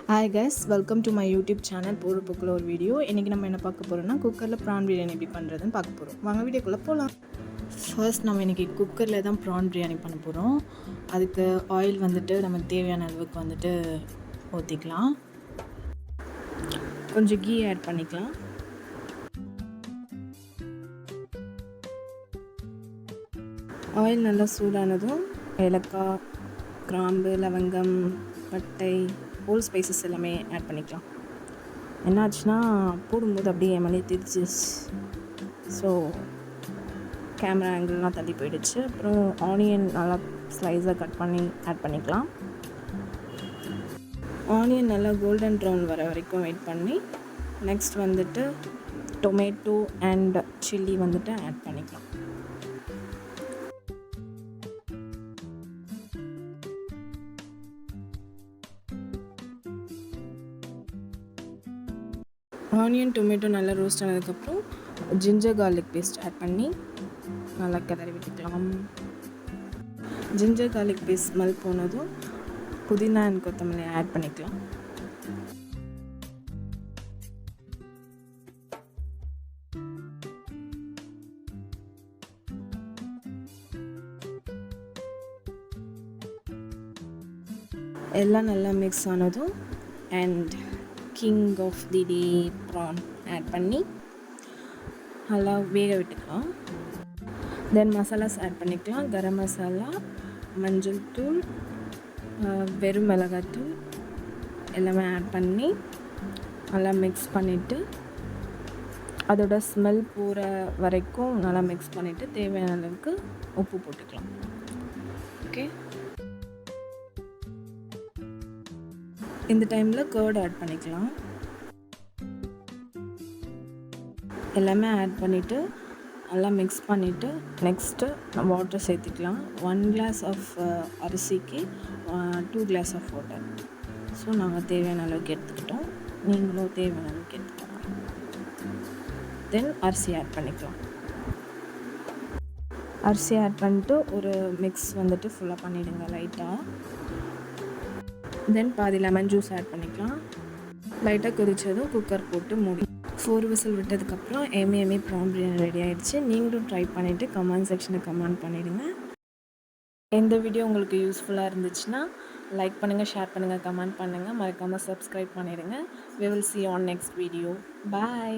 Hi guys, welcome to my YouTube channel. போகிற ஒரு video. இன்றைக்கி நம்ம என்ன பார்க்க போகிறோம்னா, குக்கரில் ப்ரான் பிரியாணி எப்படி பண்ணுறதுன்னு பார்க்க போகிறோம். வாங்க வீடியோக்குள்ளே போகலாம். ஃபர்ஸ்ட் நம்ம இன்றைக்கி குக்கரில் தான் ப்ரான் பிரியாணி பண்ண போகிறோம். அதுக்கு ஆயில் வந்துட்டு நமக்கு தேவையான அளவுக்கு வந்துட்டு ஊற்றிக்கலாம். கொஞ்சம் கீ ஆட் பண்ணிக்கலாம். ஆயில் நல்லா சூடானதும் ஏலக்காய், கிராம்பு, லவங்கம், பட்டை, ஹோல் ஸ்பைசஸ் எல்லாமே ஆட் பண்ணிக்கலாம். என்னாச்சுன்னா போடும்போது அப்படியே எம்எல்ஏ தெரிச்சிச்சு. ஸோ கேமரா ஆங்கிள்லாம் தள்ளி போயிடுச்சு. அப்புறம் ஆனியன் நல்லா ஸ்லைஸாக கட் பண்ணி ஆட் பண்ணிக்கலாம். ஆனியன் நல்லா கோல்டன் ப்ரௌன் வர வரைக்கும் வெயிட் பண்ணி நெக்ஸ்ட் வந்துட்டு டொமேட்டோ அண்ட் சில்லி வந்துட்டு ஆட் பண்ணிக்கலாம். ஆனியன் டொமேட்டோ நல்லா ரோஸ்ட் ஆனதுக்கப்புறம் ஜிஞ்சர் கார்லிக் பேஸ்ட் ஆட் பண்ணி நல்லா கிளறி விட்டுக்கலாம். ஜிஞ்சர் கார்லிக் பேஸ்ட் ஸ்மெல் போனதும் புதினா அண்ட் கொத்தமல்லி ஆட் பண்ணிக்கலாம். எல்லாம் நல்லா மிக்ஸ் ஆனதும் and king of the day prawn add பண்ணி நல்லா வேக விட்டுக்கலாம். தென் மசாலாஸ் ஆட் பண்ணிக்கலாம். கரம் மசாலா, மஞ்சள் தூள், வெறும் மிளகாத்தூள் எல்லாமே ஆட் பண்ணி நல்லா மிக்ஸ் பண்ணிவிட்டு அதோட ஸ்மெல் போகிற வரைக்கும் நல்லா மிக்ஸ் பண்ணிவிட்டு தேவையான அளவுக்கு உப்பு போட்டுக்கலாம். ஓகே, இந்த டைமில் கர்ட் ஆட் பண்ணிக்கலாம். எல்லாமே ஆட் பண்ணிவிட்டு நல்லா மிக்ஸ் பண்ணிவிட்டு நெக்ஸ்ட்டு வாட்டர் சேர்த்துக்கலாம். 1 glass ஆஃப் அரிசிக்கு 2 glass ஆஃப் வாட்டர். ஸோ நாங்கள் தேவையான அளவுக்கு எடுத்துக்கிட்டோம். நீங்களும் தேவையான அளவுக்கு எடுத்துக்கலாம். தென் அரிசி ஆட் பண்ணிக்கலாம். அரிசி ஆட் பண்ணிட்டு ஒரு மிக்ஸ் வந்துட்டு ஃபுல்லாக பண்ணிவிடுங்க லைட்டாக. தென் பாதி லெமன் ஜூஸ் ஆட் பண்ணிக்கலாம். லைட்டாக கொதிச்சதும் குக்கர் போட்டு மூடி 4 விசில் விட்டதுக்கப்புறம் எம்மி ப்ரான் பிரியாணி ரெடி ஆகிடுச்சு. நீங்களும் ட்ரை பண்ணிவிட்டு கமெண்ட் செக்ஷனில் கமெண்ட் பண்ணிவிடுங்க. இந்த வீடியோ உங்களுக்கு யூஸ்ஃபுல்லாக இருந்துச்சுன்னா லைக் பண்ணுங்கள், ஷேர் பண்ணுங்கள், கமெண்ட் பண்ணுங்கள். மறக்காமல் சப்ஸ்கிரைப் பண்ணிடுங்க. We will see you on next video. Bye.